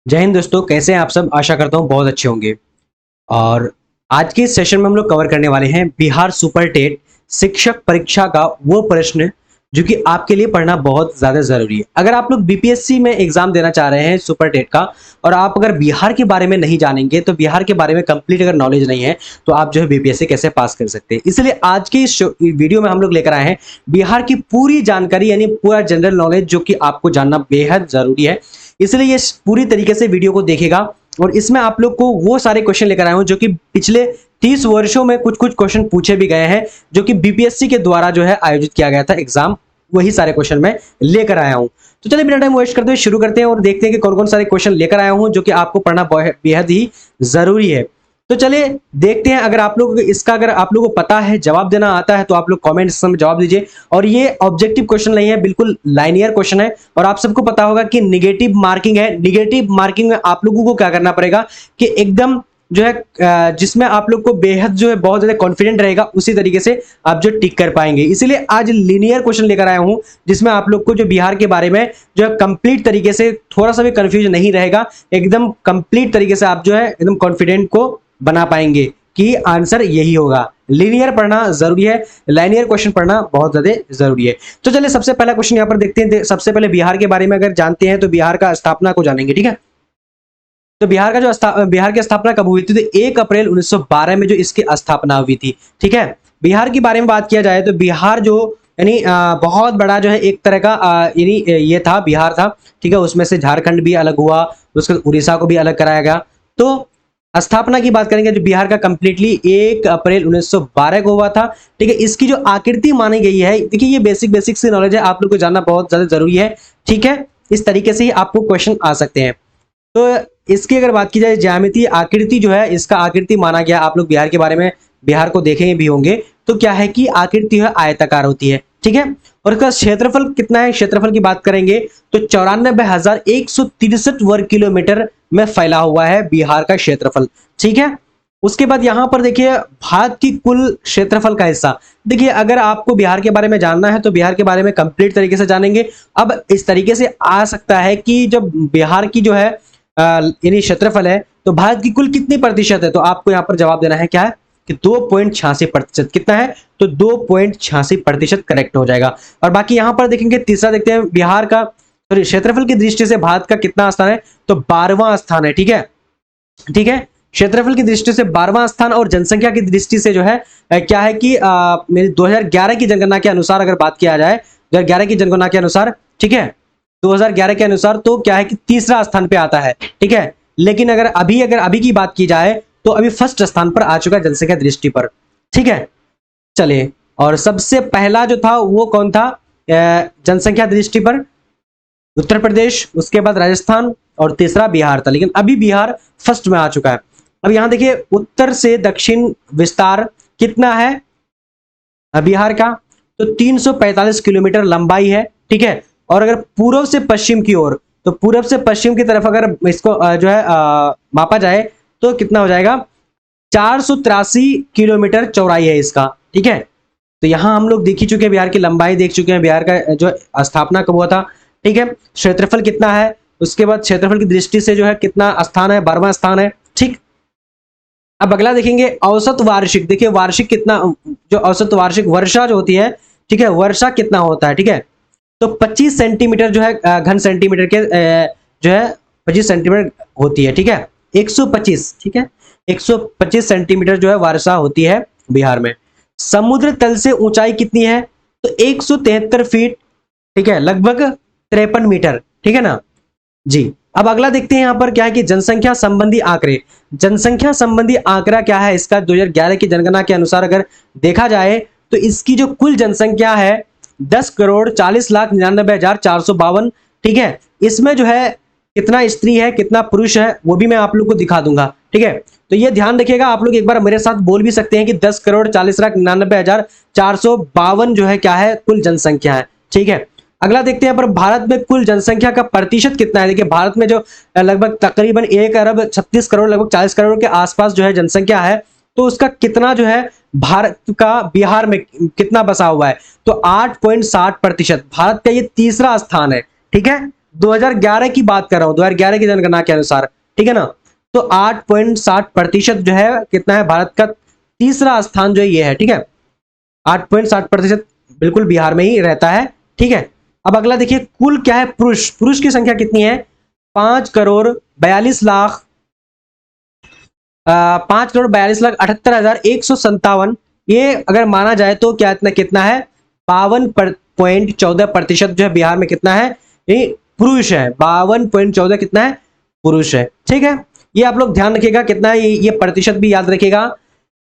जय हिंद दोस्तों, कैसे हैं आप सब। आशा करता हूँ बहुत अच्छे होंगे। और आज के इस सेशन में हम लोग कवर करने वाले हैं बिहार सुपर टेट शिक्षक परीक्षा का वो प्रश्न जो कि आपके लिए पढ़ना बहुत ज्यादा जरूरी है। अगर आप लोग बीपीएससी में एग्जाम देना चाह रहे हैं सुपर टेट का, और आप अगर बिहार के बारे में नहीं जानेंगे, तो बिहार के बारे में कंप्लीट अगर नॉलेज नहीं है, तो आप जो है बीपीएससी कैसे पास कर सकते हैं। इसलिए आज की इस वीडियो में हम लोग लेकर आए हैं बिहार की पूरी जानकारी, यानी पूरा जनरल नॉलेज जो कि आपको जानना बेहद जरूरी है। इसलिए ये पूरी तरीके से वीडियो को देखेगा, और इसमें आप लोग को वो सारे क्वेश्चन लेकर आए हूं जो कि पिछले 30 वर्षों में कुछ कुछ क्वेश्चन पूछे भी गए हैं, जो कि बीपीएससी के द्वारा जो है आयोजित किया गया था एग्जाम। वही सारे क्वेश्चन मैं लेकर आया हूं। तो चलिए बिना टाइम वेस्ट करते हुए शुरू करते हैं और देखते हैं कि कौन कौन सारे क्वेश्चन लेकर आया हूं जो कि आपको पढ़ना बेहद ही जरूरी है। तो चलिए देखते हैं। अगर आप लोग इसका अगर आप लोगों को पता है, जवाब देना आता है, तो आप लोग कमेंट सेक्शन में जवाब दीजिए। और ये ऑब्जेक्टिव क्वेश्चन नहीं है, बिल्कुल लाइनियर क्वेश्चन है। और आप सबको पता होगा कि निगेटिव मार्किंग है। निगेटिव मार्किंग में आप लोगों को क्या करना पड़ेगा कि एकदम जो है जिसमें आप लोग को बेहद जो है बहुत ज्यादा कॉन्फिडेंट रहेगा, उसी तरीके से आप जो टिक कर पाएंगे। इसीलिए आज लीनियर क्वेश्चन लेकर आया हूं, जिसमें आप लोग को जो बिहार के बारे में जो है कंप्लीट तरीके से थोड़ा सा भी कंफ्यूजन नहीं रहेगा। एकदम कंप्लीट तरीके से आप जो है एकदम कॉन्फिडेंट को बना पाएंगे कि आंसर यही होगा। लीनियर पढ़ना जरूरी है, लाइनियर क्वेश्चन पढ़ना बहुत ज्यादा जरूरी है। तो चलिए सबसे पहला क्वेश्चन यहां पर देखते हैं। सबसे पहले बिहार के बारे में अगर जानते हैं तो बिहार का स्थापना को जानेंगे, ठीक है। तो बिहार की स्थापना कब हुई थी? तो 1 अप्रैल 1912 में जो इसकी स्थापना हुई थी, ठीक है। बिहार के बारे में बात किया जाए तो बिहार जो यानी बहुत बड़ा जो है एक तरह का यानी ये था, बिहार था, ठीक है। उसमें से झारखंड भी अलग हुआ, उसके उड़ीसा को भी अलग कराया गया। तो स्थापना की बात करेंगे जो बिहार का कंप्लीटली 1 अप्रैल 1912 को हुआ था, ठीक है। इसकी जो आकृति मानी गई है, देखिए ये बेसिक सी नॉलेज है, आप लोग को जानना बहुत ज्यादा जरूरी है, ठीक है। इस तरीके से ही आपको क्वेश्चन आ सकते हैं। तो इसकी अगर बात की जाए ज्यामितीय आकृति जो है, इसका आकृति माना गया, आप लोग बिहार के बारे में बिहार को देखेंगे भी होंगे, तो क्या है कि आकृति है आयताकार होती है, ठीक है। और इसका क्षेत्रफल कितना है? क्षेत्रफल की बात करेंगे तो 94,163 वर्ग किलोमीटर में फैला हुआ है बिहार का क्षेत्रफल, ठीक है। उसके बाद यहां पर देखिए भारत की कुल क्षेत्रफल का हिस्सा। देखिए अगर आपको बिहार के बारे में जानना है तो बिहार के बारे में कंप्लीट तरीके से जानेंगे। अब इस तरीके से आ सकता है कि जब बिहार की जो है यानी क्षेत्रफल है, तो भारत की कुल कितनी प्रतिशत है? तो आपको यहाँ पर जवाब देना है क्या है कि 2.86%। कितना है? तो 2.86% करेक्ट हो जाएगा। और बाकी यहाँ पर देखेंगे, तीसरा देखते हैं बिहार का सॉरी क्षेत्रफल की दृष्टि से भारत का कितना स्थान है? तो 12वां स्थान है, ठीक है, ठीक है। क्षेत्रफल की दृष्टि से 12वां स्थान। और जनसंख्या की दृष्टि से जो है क्या है कि मेरी 2011 की जनगणना के अनुसार अगर बात किया जाए, 2011 की जनगणना के अनुसार, ठीक है, 2011 के अनुसार तो क्या है कि तीसरा स्थान पे आता है, ठीक है। लेकिन अगर अभी की बात की जाए तो अभी फर्स्ट स्थान पर आ चुका है जनसंख्या दृष्टि पर, ठीक है। चलिए, और सबसे पहला जो था वो कौन था जनसंख्या दृष्टि पर? उत्तर प्रदेश, उसके बाद राजस्थान और तीसरा बिहार था। लेकिन अभी बिहार फर्स्ट में आ चुका है। अब यहां देखिए उत्तर से दक्षिण विस्तार कितना है बिहार का? तो 345 किलोमीटर लंबाई है, ठीक है। और अगर पूर्व से पश्चिम की ओर, तो पूर्व से पश्चिम की तरफ अगर इसको जो है मापा जाए तो कितना हो जाएगा? 483 किलोमीटर चौड़ाई है इसका, ठीक है। तो यहां हम लोग देख ही चुके हैं, बिहार की लंबाई देख चुके हैं, बिहार का जो स्थापना कब हुआ था, ठीक है। क्षेत्रफल कितना है, उसके बाद क्षेत्रफल की दृष्टि से जो है कितना स्थान है? 12वां स्थान है, ठीक। अब अगला देखेंगे औसत वार्षिक। देखिए वार्षिक कितना, जो औसत वार्षिक वर्षा जो होती है, ठीक है, वर्षा कितना होता है, ठीक है। तो 25 सेंटीमीटर जो है घन सेंटीमीटर के जो है 25 सेंटीमीटर होती है, ठीक है। 125, ठीक है, 125 सेंटीमीटर जो है वर्षा होती है बिहार में। समुद्र तल से ऊंचाई कितनी है? तो 173 फीट, ठीक है, लगभग 53 मीटर, ठीक है ना जी। अब अगला देखते हैं यहां पर क्या है कि जनसंख्या संबंधी आंकड़े। जनसंख्या संबंधी आंकड़ा क्या है इसका? 2011 की जनगणना के अनुसार अगर देखा जाए तो इसकी जो कुल जनसंख्या है 10,40,99,452, ठीक है। इसमें जो है कितना स्त्री है कितना पुरुष है वो भी मैं आप लोग को दिखा दूंगा, ठीक है। तो ये ध्यान रखिएगा, आप लोग एक बार मेरे साथ बोल भी सकते हैं कि 10,40,99,452 जो है क्या है कुल जनसंख्या है, ठीक है। अगला देखते हैं पर भारत में कुल जनसंख्या का प्रतिशत कितना है। देखिए भारत में जो लगभग तकरीबन 1 अरब 36 करोड़ लगभग 40 करोड़ के आसपास जो है जनसंख्या है, तो उसका कितना जो है भारत का बिहार में कितना बसा हुआ है? तो 8.60%। भारत का ये तीसरा स्थान है, ठीक है, 2011 की बात कर रहा हूं, 2011 की जनगणना के अनुसार, ठीक है ना। तो 8.60% जो है कितना है, भारत का तीसरा स्थान जो है ये है, ठीक है। 8.60% बिल्कुल बिहार में ही रहता है, ठीक है। अब अगला देखिए, कुल क्या है, पुरुष, पुरुष की संख्या कितनी है, 5,42,00,000 5,42,78,157। ये अगर माना जाए तो क्या इतना कितना है, 52.14% जो है बिहार में कितना है, ये पुरुष है। 52.14 कितना है, पुरुष है, ठीक है। ये आप लोग ध्यान रखिएगा कितना है, ये प्रतिशत भी याद रखिएगा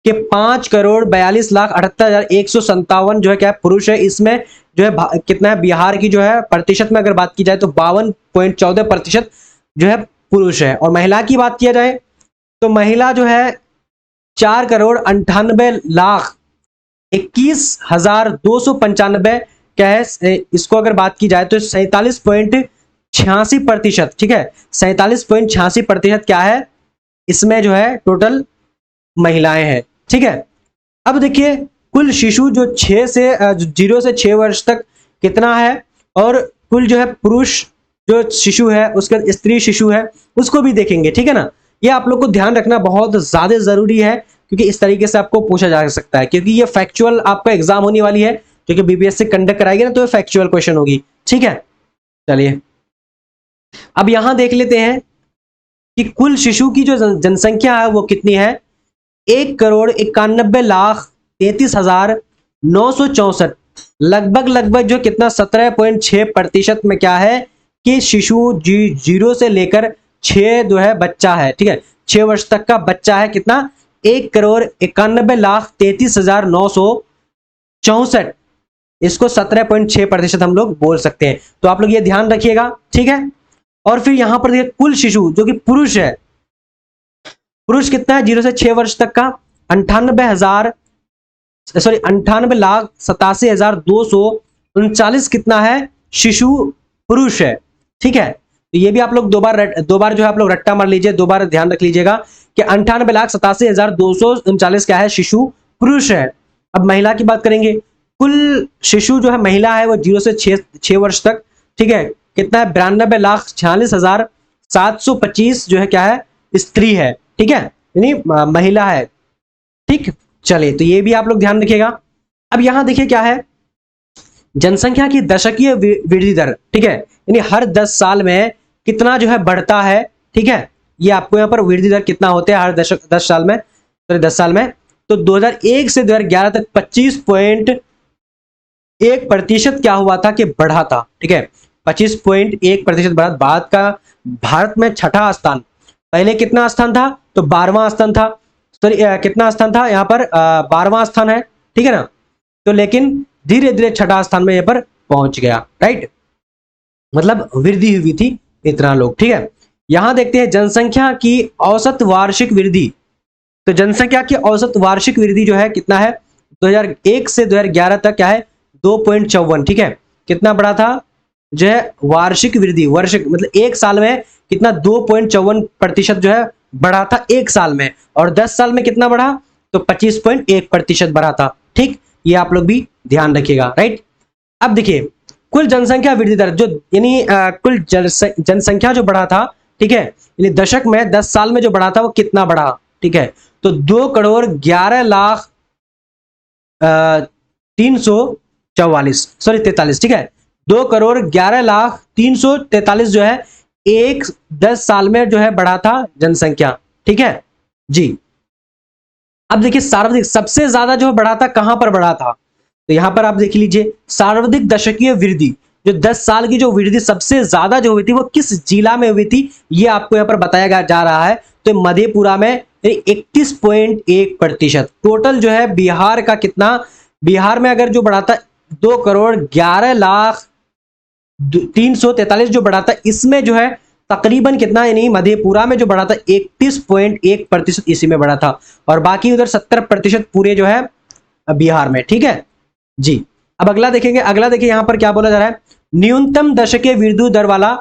कि 5,42,78,157 जो है क्या पुरुष है। इसमें जो है कितना है, बिहार की जो है प्रतिशत में अगर बात की जाए तो 52.14% जो है पुरुष है। और महिला की बात किया जाए तो महिला जो है 4,98,21,295 क्या है, इसको अगर बात की जाए तो 47.86%, ठीक है। 47.86% क्या है, इसमें जो है टोटल महिलाएं हैं, ठीक है। अब देखिए, कुल शिशु जो 0 से 6 वर्ष तक कितना है, और कुल जो है पुरुष जो शिशु है, उसका स्त्री शिशु है, उसको भी देखेंगे, ठीक है ना। ये आप लोग को ध्यान रखना बहुत ज्यादा जरूरी है, क्योंकि इस तरीके से आपको पूछा जा सकता है, क्योंकि ये फैक्चुअल आपका एग्जाम होने वाली है, क्योंकि बीपीएससी कंडक्ट कराएगी ना, तो ये फैक्चुअल क्वेश्चन होगी, ठीक है। चलिए अब यहां देख लेते हैं कि कुल शिशु की जो जनसंख्या है वो कितनी है, 1,91,33,964। लगभग जो कितना 17.6% में क्या है कि शिशु 0 से लेकर 6 जो है बच्चा है, ठीक है, 6 वर्ष तक का बच्चा है, कितना 1,91,33,964। इसको 17.6% हम लोग बोल सकते हैं। तो आप लोग ये ध्यान रखिएगा, ठीक है। और फिर यहां पर देखिए, कुल शिशु जो कि पुरुष है, पुरुष कितना है 0 से 6 वर्ष तक का, 98,87,239 कितना है, शिशु पुरुष है, ठीक है। तो ये भी आप लोग दो बार जो है आप लोग रट्टा मार लीजिए, 2 बार ध्यान रख लीजिएगा कि 98,87,239 क्या है, शिशु पुरुष है। अब महिला की बात करेंगे, कुल शिशु जो है महिला है वो 0 से 6 वर्ष तक, ठीक है, कितना है, 92,46,725 जो है क्या है, स्त्री है, ठीक है, यानी महिला है, ठीक। चलिए, तो ये भी आप लोग ध्यान रखिएगा। अब यहां देखिए क्या है, जनसंख्या की दशकीय वृद्धि दर, ठीक है, यानी हर 10 साल में कितना जो है बढ़ता है, ठीक है। ये आपको यहाँ पर वृद्धि दर कितना होते हैं हर 10 साल में, तो 10 साल में, तो 2001 से 2011 तक 25.1% क्या हुआ था कि बढ़ा था, ठीक है, 25.1% बढ़ा। भारत में छठा स्थान, पहले कितना स्थान था, तो 12वां स्थान था, सॉरी कितना स्थान था यहाँ पर, 12वां स्थान है, ठीक है ना। तो लेकिन धीरे धीरे छठा स्थान में यहाँ पर पहुंच गया, राइट, मतलब वृद्धि हुई थी इतना लोग, ठीक है। यहां देखते हैं जनसंख्या की औसत वार्षिक वृद्धि। तो जनसंख्या की औसत वार्षिक वृद्धि जो है कितना है, 2001 से 2011 तक क्या है, 2.54, ठीक है। कितना बढ़ा था जो है वार्षिक वृद्धि, वार्षिक मतलब एक साल में कितना 2.54% जो है बढ़ा था एक साल में, और 10 साल में कितना बढ़ा, तो 25.1% बढ़ा था, ठीक। ये आप लोग भी ध्यान रखिएगा, राइट। अब देखिए, कुल जनसंख्या वृद्धि दर जो यानी कुल जनसंख्या जो बढ़ा था, ठीक है, यानी दशक में 10 साल में जो बढ़ा था वो कितना बढ़ा, ठीक है, तो 2,11,344 ठीक है, 2,11,343 जो है 10 साल में जो है बढ़ा था जनसंख्या, ठीक है जी। अब देखिए, सार्वधिक सबसे ज्यादा जो बढ़ा था कहां पर बढ़ा था, तो यहां पर आप देख लीजिए, सार्वधिक दशकीय वृद्धि जो 10 साल की जो वृद्धि सबसे ज्यादा जो हुई थी वो किस जिला में हुई थी, ये आपको यहां पर बताया जा रहा है। तो मधेपुरा में 31.1%। टोटल जो है बिहार का कितना, बिहार में अगर जो बढ़ा था 2,11,343 जो बढ़ा था, इसमें जो है तकरीबन कितना, यानी मधेपुरा में जो बढ़ा था 31.1% इसी में बढ़ा था, और बाकी उधर 70% पूरे जो है बिहार में, ठीक है जी। अब अगला देखेंगे, अगला देखिए यहां पर क्या बोला जा रहा है, न्यूनतम दशकीय वृद्धि दर वाला।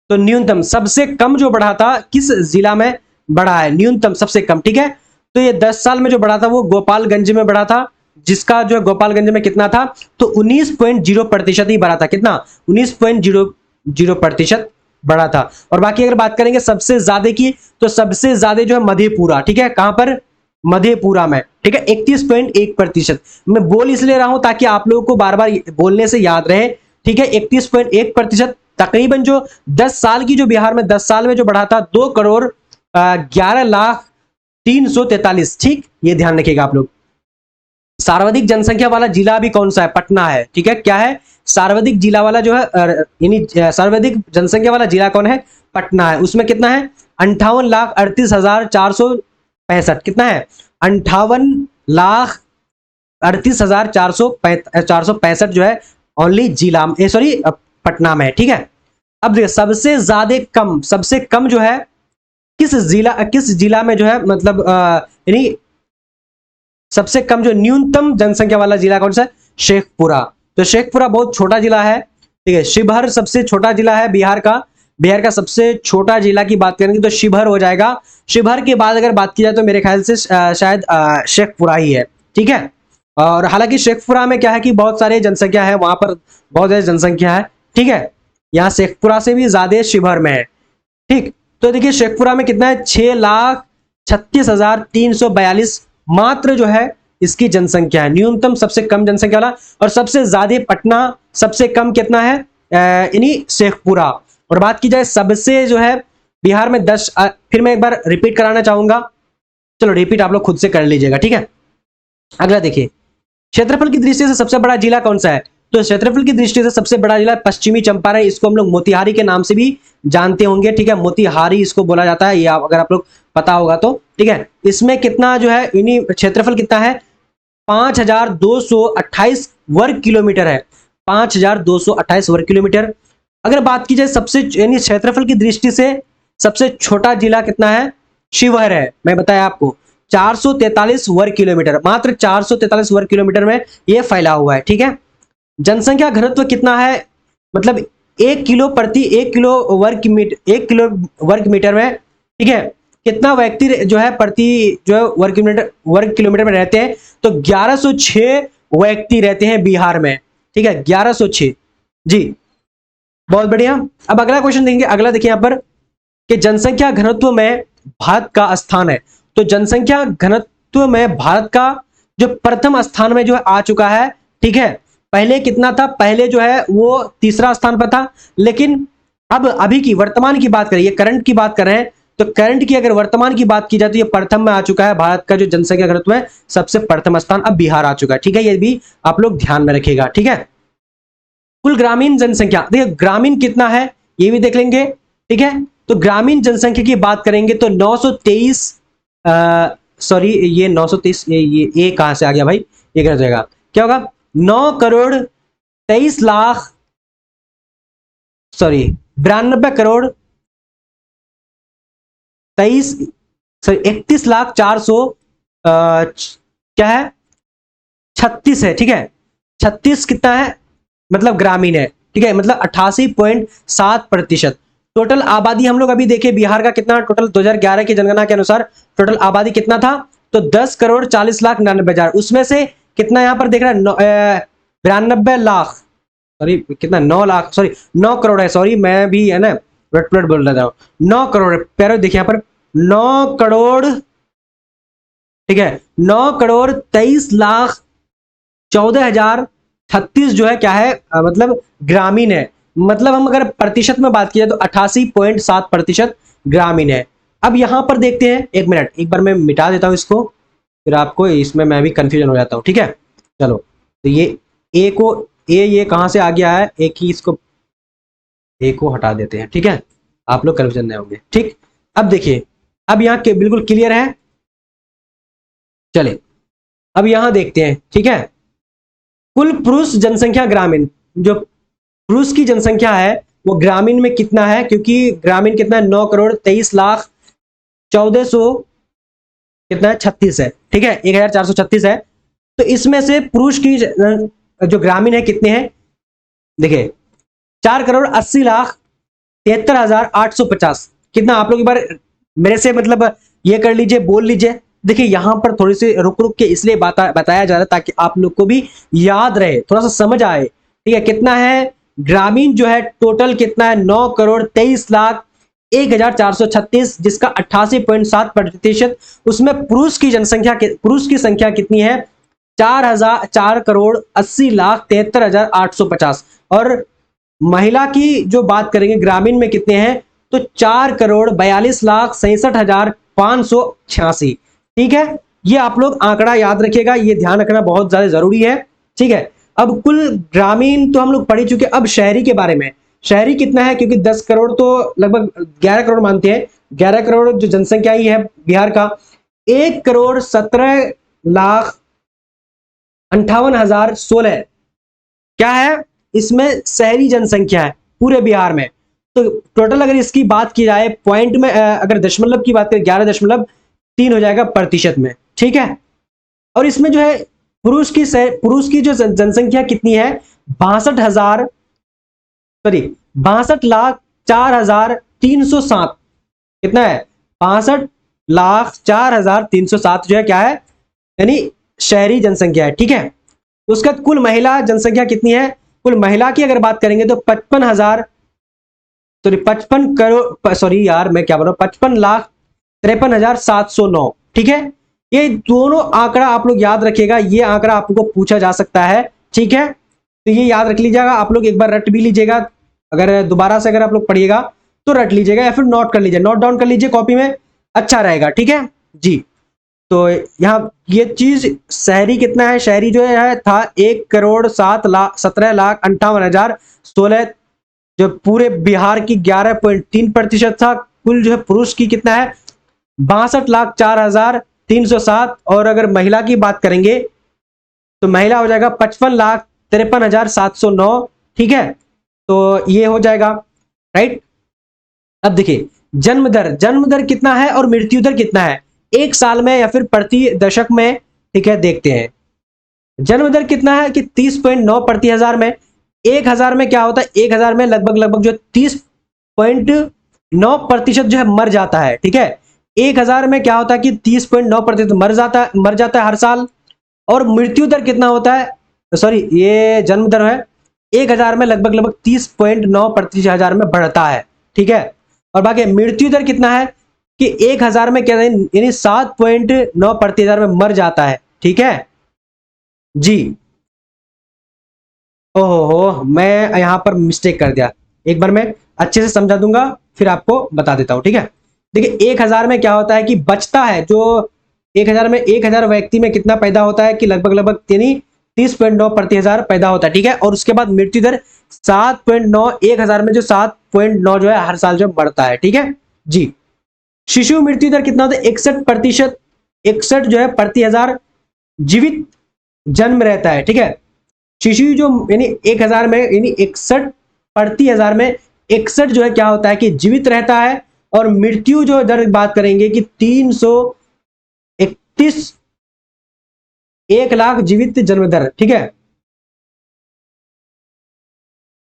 तो न्यूनतम सबसे कम जो बढ़ा था किस जिला में बढ़ा है, न्यूनतम सबसे कम, ठीक है। तो ये 10 साल में जो बढ़ा था वो गोपालगंज में बढ़ा था, जिसका जो गोपालगंज में कितना था, तो 19.0% ही बढ़ा था, कितना 19.00%, बढ़ा था। और बाकी अगर बात करेंगे सबसे ज्यादा की, तो सबसे ज्यादा जो है मधेपुरा, ठीक है, कहां पर, मधेपुरा में, ठीक है, 31.1%। मैं बोल इसलिए रहा हूं ताकि आप लोगों को बार बार बोलने से याद रहे, ठीक है। 31.1%, तकरीबन जो 10 साल की, जो बिहार में 10 साल में जो बढ़ा था 2,11,03,43, ठीक, ये ध्यान रखिएगा आप लोग। सर्वाधिक जनसंख्या वाला जिला भी कौन सा है, पटना है, ठीक है। क्या है, सर्वाधिक जिला वाला जो है, यानी सर्वाधिक जनसंख्या वाला जिला कौन है, पटना है। उसमें कितना है, 58,38,465, कितना है, 58,38,465 जो है ओनली जिला, सॉरी पटना में, ठीक है। अब देखिए सबसे ज्यादा कम, सबसे कम जो है किस जिला में जो है, मतलब यानी सबसे कम जो न्यूनतम जनसंख्या वाला जिला कौन सा है, शेखपुरा। तो शेखपुरा बहुत छोटा जिला है, ठीक है। शिवहर सबसे छोटा जिला है बिहार का, बिहार का सबसे छोटा जिला की बात करेंगे तो शिवहर हो जाएगा। शिवहर के बाद अगर बात की जाए तो मेरे ख्याल से शायद शेखपुरा ही है, ठीक है। और हालांकि शेखपुरा में क्या है कि बहुत सारे जनसंख्या है, वहां पर बहुत ज्यादा जनसंख्या है, ठीक है। यहाँ शेखपुरा से भी ज्यादा शिवहर में है, ठीक। तो देखिए शेखपुरा में कितना है, 6,36,342 मात्र जो है इसकी जनसंख्या है, न्यूनतम सबसे कम जनसंख्या वाला। और सबसे ज्यादा पटना, सबसे कम कितना है, यानी शेखपुरा। और बात की जाए सबसे जो है बिहार में 10, फिर मैं एक बार रिपीट कराना चाहूंगा, चलो रिपीट आप लोग खुद से कर लीजिएगा, ठीक है। अगला देखिए, क्षेत्रफल की दृष्टि से सबसे बड़ा जिला कौन सा है, तो क्षेत्रफल की दृष्टि से सबसे बड़ा जिला पश्चिमी चंपारण, इसको हम लोग मोतिहारी के नाम से भी जानते होंगे, ठीक है। मोतिहारी इसको बोला जाता है, ये अगर आप लोग पता होगा तो, ठीक है। इसमें कितना जो है, यानी क्षेत्रफल कितना है, 5,228 वर्ग किलोमीटर है, 5,228 वर्ग किलोमीटर। अगर बात की जाए सबसे, यानी क्षेत्रफल की दृष्टि से सबसे छोटा जिला कितना है, शिवहर है, मैं बताया आपको, 443 वर्ग किलोमीटर, मात्र 443 वर्ग किलोमीटर में यह फैला हुआ है, ठीक है। जनसंख्या घनत्व कितना है, मतलब 1 किलो प्रति 1 किलो वर्ग मीटर, 1 किलो वर्ग मीटर में, ठीक है, कितना व्यक्ति जो है प्रति जो है वर्ग किलोमीटर में रहते हैं, तो 1106 व्यक्ति रहते हैं बिहार में, ठीक है, 1106 जी, बहुत बढ़िया। अब अगला क्वेश्चन देंगे, अगला देखिए यहां पर कि जनसंख्या घनत्व में भारत का स्थान है, तो जनसंख्या घनत्व में भारत का जो प्रथम स्थान में जो है आ चुका है, ठीक है। पहले कितना था, पहले जो है वो तीसरा स्थान पर था, लेकिन अब अभी की वर्तमान की बात करें, ये करंट की बात कर रहे हैं, तो करंट की अगर वर्तमान की बात की जाए तो ये प्रथम में आ चुका है, भारत का जो जनसंख्या घनत्व है सबसे प्रथम स्थान अब बिहार आ चुका है, ठीक है। ये भी आप लोग ध्यान में रखिएगा, ठीक है। कुल ग्रामीण जनसंख्या, देखिए ग्रामीण कितना है ये भी देख लेंगे, ठीक है। तो ग्रामीण जनसंख्या की बात करेंगे तो 923, सॉरी ये 923, ये कहां से आ गया भाई, ये गलत जाएगा, क्या होगा, 9,23,00,000, सॉरी 31,400 क्या है, 36 है, ठीक है। 36 कितना है, मतलब ग्रामीण है, ठीक है, मतलब 88.7%। टोटल आबादी हम लोग अभी देखे बिहार का कितना, टोटल 2011 की जनगणना के अनुसार टोटल आबादी कितना था, तो 10,40,99,000, उसमें से कितना यहां पर देख रहा है, 92 लाख, सॉरी कितना, 9 लाख, सॉरी 9 करोड़ है, सॉरी मैं भी है ना रट पलट बोल रहा था, 9 करोड़ है प्यारे, देखिए यहाँ पर 9 करोड़, ठीक है, 9,23,14,036 जो है क्या है, मतलब ग्रामीण है, मतलब हम अगर प्रतिशत में बात की जाए तो 88.7% ग्रामीण है। अब यहां पर देखते हैं, एक मिनट, एक बार मैं मिटा देता हूं इसको, फिर आपको इसमें मैं भी कंफ्यूजन हो जाता हूं, ठीक है। चलो तो ये ए को, ये कहां से आ गया है, एक ही इसको, ए को हटा देते हैं, ठीक है, आप लोग कंफ्यूजन नहीं होंगे, ठीक। अब देखिए, अब यहाँ के बिल्कुल क्लियर है, चले अब यहां देखते हैं, ठीक है। कुल पुरुष जनसंख्या ग्रामीण, जो पुरुष की जनसंख्या है वो ग्रामीण में कितना है, क्योंकि ग्रामीण कितना है, 9,23,14,000 कितना है, 36 है, ठीक है, 1,436 है। तो इसमें से पुरुष की जो ग्रामीण है कितने हैं, देखिए 4,80,73,850, कितना, आप लोग एक बार मेरे से मतलब ये कर लीजिए, बोल लीजिए। देखिए यहां पर थोड़ी सी रुक रुक के इसलिए बताया जा रहा है ताकि आप लोग को भी याद रहे, थोड़ा सा समझ आए, ठीक है। कितना है, ग्रामीण जो है टोटल कितना है 9,23,01,436, जिसका 88.7%। उसमें पुरुष की संख्या कितनी है 4,80,73,850। और महिला की जो बात करेंगे ग्रामीण में कितने हैं तो 4,42,67,586। ठीक है, ये आप लोग आंकड़ा याद रखिएगा, ये ध्यान रखना बहुत ज्यादा जरूरी है। ठीक है, अब कुल ग्रामीण तो हम लोग पढ़ चुके, अब शहरी के बारे में। शहरी कितना है, क्योंकि 10 करोड़ तो लगभग 11 करोड़ मानते हैं, 11 करोड़ जो जनसंख्या ही है बिहार का, 1,17,58,016 क्या है इसमें शहरी जनसंख्या है पूरे बिहार में। तो टोटल अगर इसकी बात की जाए पॉइंट में, अगर दशमलव की बात करें 11.3 हो जाएगा प्रतिशत में। ठीक है, और इसमें जो है पुरुष की जो जनसंख्या कितनी है 62,04,307। कितना है 62,04,307 जो है क्या है यानी शहरी जनसंख्या है। ठीक है, उसका कुल महिला जनसंख्या कितनी है, कुल महिला की अगर बात करेंगे तो 55 करोड़, सॉरी यार मैं क्या बोल रहा हूं, 55,53,709। ठीक है, ये दोनों आंकड़ा आप लोग याद रखिएगा, ये आंकड़ा आपको पूछा जा सकता है। ठीक है, तो ये याद रख लीजिएगा, आप लोग एक बार रट भी लीजिएगा, अगर दोबारा से अगर आप लोग पढ़िएगा तो रट लीजिएगा या फिर नोट कर लीजिए, नोट डाउन कर लीजिए कॉपी में, अच्छा रहेगा। ठीक है जी, तो यहाँ ये चीज शहरी कितना है, शहरी जो है था 1,17,58,016, जो पूरे बिहार की 11.3% था। कुल जो है पुरुष की कितना है 62,04,307। और अगर महिला की बात करेंगे तो महिला हो जाएगा 55,53,709। ठीक है, तो ये हो जाएगा राइट। अब देखिए जन्म दर कितना है और मृत्यु दर कितना है एक साल में या फिर प्रति दशक में। ठीक है, देखते हैं जन्म दर कितना है कि 30.9 प्रति हजार में। 1,000 में क्या होता है, 1,000 में लगभग जो 30.9% जो है मर जाता है। ठीक है, 1,000 में क्या होता है कि 30.9% मर जाता है हर साल। और मृत्यु दर कितना होता है, सॉरी ये जन्म दर है 1,000 में लगभग 30.9% में बढ़ता है। ठीक है, और बाकी मृत्यु दर कितना है कि 1,000 में क्या यानी 7.9% में मर जाता है। ठीक है जी, ओहो मैं यहां पर मिस्टेक कर दिया, एक बार मैं अच्छे से समझा दूंगा फिर आपको बता देता हूं। ठीक है, देखिए 1,000 में क्या होता है कि बचता है जो 1,000 में 1,000 व्यक्ति में कितना पैदा होता है कि लगभग यानी 30.9% पैदा होता है। ठीक है, और उसके बाद मृत्यु दर 7.9, 1,000 में जो 7.9 जो है हर साल जो बढ़ता है। ठीक है जी, शिशु मृत्यु दर कितना होता है 61%, 61 जो है प्रति हजार जीवित जन्म रहता है। ठीक है, शिशु जो यानी 1,000 में यानी 61 प्रति हजार में 61 जो है क्या होता है कि जीवित रहता है। और मृत्यु जो दर बात करेंगे कि 331, 1 लाख जीवित जन्म दर। ठीक है,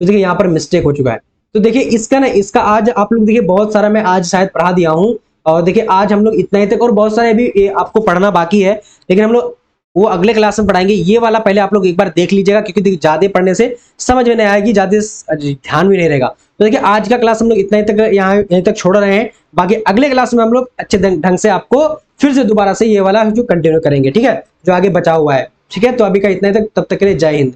तो देखिए यहां पर मिस्टेक हो चुका है। तो देखिए इसका आज आप लोग देखिए बहुत सारा मैं आज शायद पढ़ा दिया हूं। और देखिए आज हम लोग इतना ही तक, और बहुत सारे अभी आपको पढ़ना बाकी है, लेकिन हम लोग वो अगले क्लास में पढ़ाएंगे। ये वाला पहले आप लोग एक बार देख लीजिएगा, क्योंकि देखिए ज्यादा पढ़ने से समझ में नहीं आएगी, ज्यादा ध्यान भी नहीं रहेगा। तो देखिए आज का क्लास हम लोग इतना ही तक यहीं तक छोड़ रहे हैं। बाकी अगले क्लास में हम लोग अच्छे ढंग से आपको फिर से दोबारा से ये वाला जो कंटिन्यू करेंगे। ठीक है, जो आगे बचा हुआ है। ठीक है, तो अभी का इतना ही तक, तब तक के लिए जय हिंद।